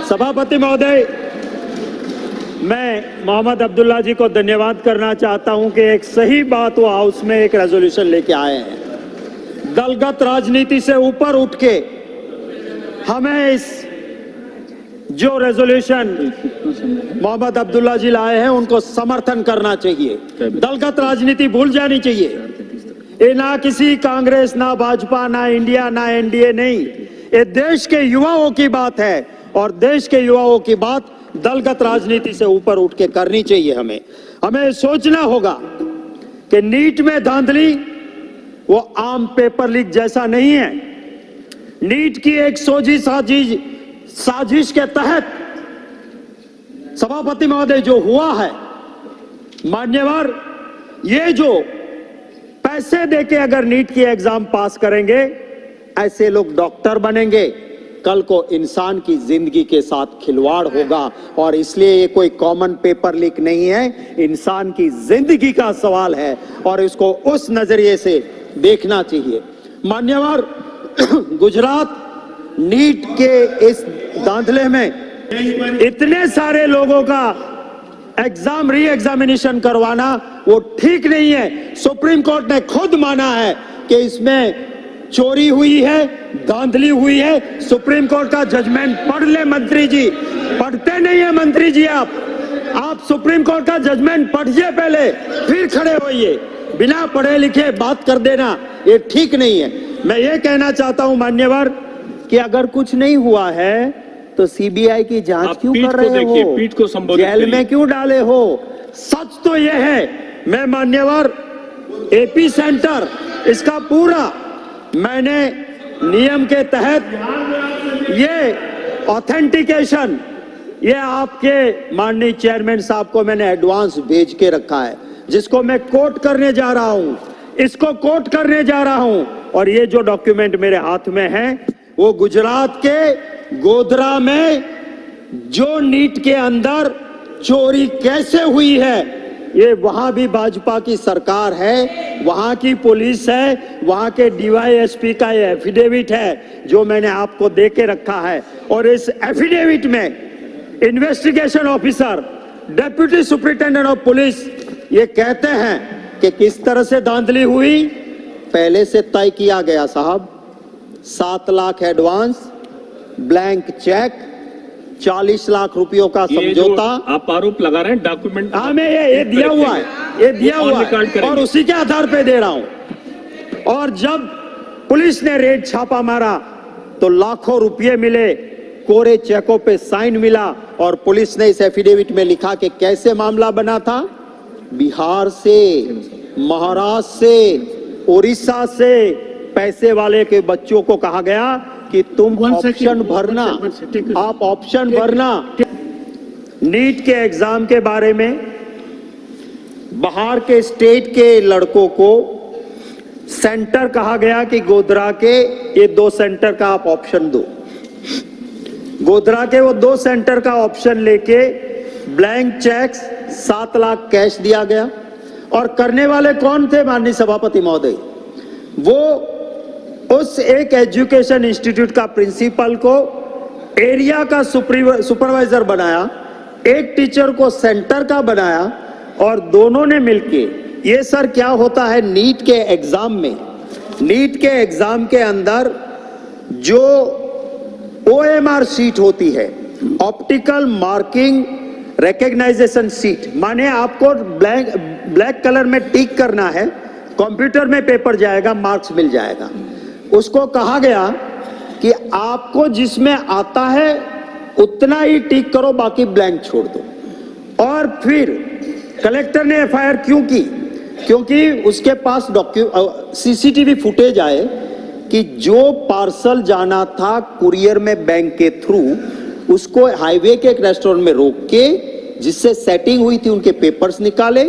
सभापति महोदय, मैं मोहम्मद अब्दुल्ला जी को धन्यवाद करना चाहता हूं कि एक सही बात वो हाउस में एक रेजोल्यूशन लेके आए हैं। दलगत राजनीति से ऊपर उठ के हमें इस जो रेजोल्यूशन मोहम्मद अब्दुल्ला जी लाए हैं उनको समर्थन करना चाहिए। दलगत राजनीति भूल जानी चाहिए। ये ना किसी कांग्रेस, ना भाजपा, ना इंडिया, ना एनडीए नहीं, ये देश के युवाओं की बात है और देश के युवाओं की बात दलगत राजनीति से ऊपर उठ के करनी चाहिए। हमें सोचना होगा कि नीट में धांधली वो आम पेपर लीक जैसा नहीं है। नीट की एक सोझी साजिश के तहत सभापति महोदय जो हुआ है, मान्यवर, ये जो पैसे देके अगर नीट की एग्जाम पास करेंगे, ऐसे लोग डॉक्टर बनेंगे, कल को इंसान की जिंदगी के साथ खिलवाड़ होगा। और इसलिए ये कोई कॉमन पेपर लीक नहीं है, इंसान की जिंदगी का सवाल है और इसको उस नजरिए से देखना चाहिए। मान्यवर, गुजरात नीट के इस दांधले में इतने सारे लोगों का एग्जाम री एग्जामिनेशन करवाना वो ठीक नहीं है। सुप्रीम कोर्ट ने खुद माना है कि इसमें चोरी हुई है, धांधली हुई है। सुप्रीम कोर्ट का जजमेंट पढ़ ले मंत्री जी। पढ़ते नहीं है मंत्री जी आप सुप्रीम कोर्ट का जजमेंट पढ़िए पहले, फिर खड़े होइए। बिना पढ़े लिखे बात कर देना ये ठीक नहीं है। मैं ये कहना चाहता हूं मान्यवर कि अगर कुछ नहीं हुआ है तो सीबीआई की जांच क्यों कर रहे हो? पीठ को संबोधित जेल में क्यों डाले हो? सच तो यह है, मैं मान्यवर एपी सेंटर इसका पूरा मैंने नियम के तहत ये ऑथेंटिकेशन ये आपके माननीय चेयरमैन साहब को मैंने एडवांस भेज के रखा है, जिसको मैं कोट करने जा रहा हूं, इसको कोट करने जा रहा हूं। और ये जो डॉक्यूमेंट मेरे हाथ में है वो गुजरात के गोधरा में जो नीट के अंदर चोरी कैसे हुई है, ये वहां भी भाजपा की सरकार है, वहां की पुलिस है, वहां के डीवाईएसपी का ये एफिडेविट है जो मैंने आपको दे के रखा है। और इस एफिडेविट में investigation officer, deputy superintendent of police ये कहते हैं कि किस तरह से धांधली हुई पहले से तय किया गया साहब। 7 lakh advance, blank cheque, 40 lakh रुपयों का समझौता। आप आरोप लगा रहे हैं डॉक्यूमेंट। हाँ, मैं ये दिया हुआ है, ये दिया हुआ है और उसी के आधार पे दे रहा हूं। और जब पुलिस ने रेड छापा मारा तो लाखों रुपए मिले, कोरे चेकों पे साइन मिला और पुलिस ने इस एफिडेविट में लिखा कि कैसे मामला बना था। बिहार से, महाराष्ट्र से, उड़ीसा से पैसे वाले के बच्चों को कहा गया कि तुम ऑप्शन भरना, आप ऑप्शन भरना। नीट के एग्जाम के बारे में बाहर के स्टेट के लड़कों को सेंटर कहा गया कि गोधरा के ये 2 सेंटर का आप ऑप्शन दो। गोधरा के वो 2 सेंटर का ऑप्शन लेके ब्लैंक चेक्स 7 लाख कैश दिया गया। और करने वाले कौन थे माननीय सभापति महोदय? वो उस एक एजुकेशन इंस्टीट्यूट का प्रिंसिपल को एरिया का सुपरवाइजर बनाया, एक टीचर को सेंटर का बनाया और दोनों ने मिलके ये सर क्या होता है नीट के एग्जाम में, नीट के एग्जाम के अंदर जो OMR सीट होती है, ऑप्टिकल मार्किंग रिकॉग्नाइजेशन सीट, माने आपको ब्लैक कलर में टिक करना है, कंप्यूटर में पेपर जाएगा, मार्क्स मिल जाएगा। उसको कहा गया कि आपको जिसमें आता है उतना ही टिक करो, बाकी ब्लैंक छोड़ दो। और फिर कलेक्टर ने FIR क्यों की? क्योंकि उसके पास CCTV फुटेज आए कि जो पार्सल जाना था कुरियर में बैंक के थ्रू, उसको हाईवे के एक रेस्टोरेंट में रोक के जिससे सेटिंग हुई थी उनके पेपर्स निकाले,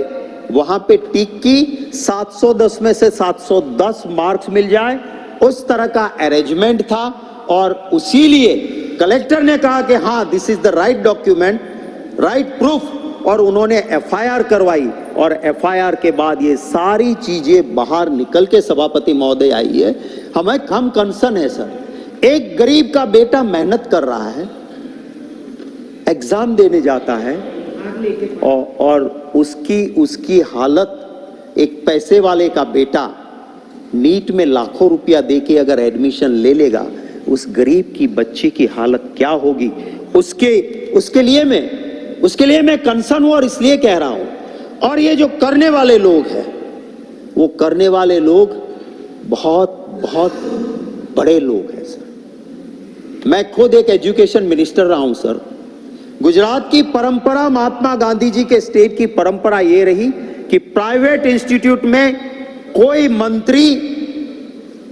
वहां पे टिक की, 710 में से 710 मार्क्स मिल जाए, उस तरह का अरेंजमेंट था। और उसीलिए कलेक्टर ने कहा कि हाँ, this is the right document, right proof, और उन्होंने FIR करवाई। और FIR के बाद ये सारी चीजें बाहर निकल के सभापति महोदय आई है। हम कंसर्न है सर, एक गरीब का बेटा मेहनत कर रहा है, एग्जाम देने जाता है और उसकी हालत, एक पैसे वाले का बेटा नीट में लाखों रुपया देके अगर एडमिशन ले लेगा, उस गरीब की बच्ची की हालत क्या होगी, उसके लिए मैं कंसर्न हूं और इसलिए कह रहा हूं। और ये जो करने वाले लोग हैं, वो करने वाले लोग बहुत बहुत बड़े लोग हैं सर। मैं खुद एक एजुकेशन मिनिस्टर रहा हूं सर। गुजरात की परंपरा, महात्मा गांधी जी के स्टेट की परंपरा ये रही कि प्राइवेट इंस्टीट्यूट में कोई मंत्री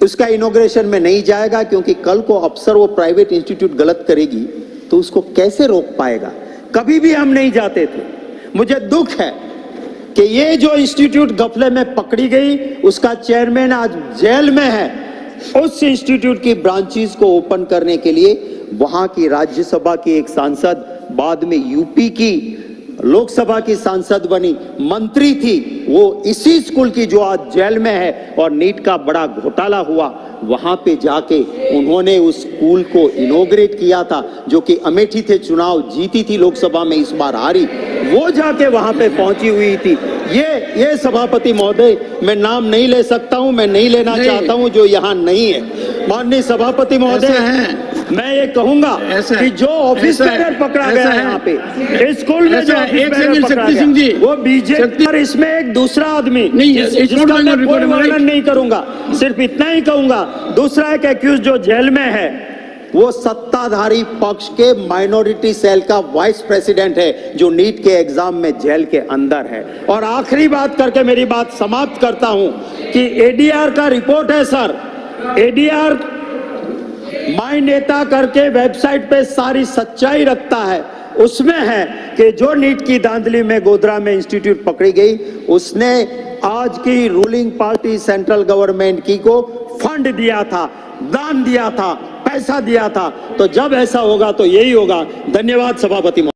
उसका इनॉग्रेशन में नहीं जाएगा, क्योंकि कल को अफसर वो प्राइवेट इंस्टीट्यूट गलत करेगी तो उसको कैसे रोक पाएगा। कभी भी हम नहीं जाते थे। मुझे दुख है कि ये जो इंस्टीट्यूट गफले में पकड़ी गई, उसका चेयरमैन आज जेल में है। उस इंस्टीट्यूट की ब्रांचेस को ओपन करने के लिए वहां की राज्यसभा की एक सांसद, बाद में यूपी की लोकसभा की सांसद बनी, मंत्री थी, वो इसी स्कूल की जो आज जेल में है। और नीट का बड़ा घोटाला हुआ, वहां पे जाके उन्होंने उस स्कूल को इनॉग्रेट किया था, जो कि अमेठी थे, चुनाव जीती थी लोकसभा में, इस बार हारी, वो जाके वहां पे पहुंची हुई थी। ये सभापति महोदय, मैं नाम नहीं ले सकता हूं, मैं नहीं लेना चाहता हूं, जो यहां नहीं है। माननीय सभापति महोदय, मैं ये कहूंगा कि जो ऑफिस बेरर पकड़ा गया है यहाँ पे स्कूल में, जो ऑफिस बेरर पकड़ा गया, वो बीजेपी। और इसमें एक दूसरा आदमी, जिसका मैं कोई वर्णन नहीं करूंगा, सिर्फ इतना ही कहूंगा, दूसरा एक एक्यूज जो जेल में है, वो सत्ताधारी पक्ष के माइनॉरिटी सेल का वाइस प्रेसिडेंट है, जो नीट के एग्जाम में जेल के अंदर है। और आखिरी बात करके मेरी बात समाप्त करता हूं कि एडीआर का रिपोर्ट है सर, एडीआर माय नेता करके वेबसाइट पे सारी सच्चाई रखता है। उसमें है कि जो नीट की धांधली में गोधरा में इंस्टीट्यूट पकड़ी गई, उसने आज की रूलिंग पार्टी सेंट्रल गवर्नमेंट की को फंड दिया था, दान दिया था, पैसा दिया था। तो जब ऐसा होगा तो यही होगा। धन्यवाद सभापति।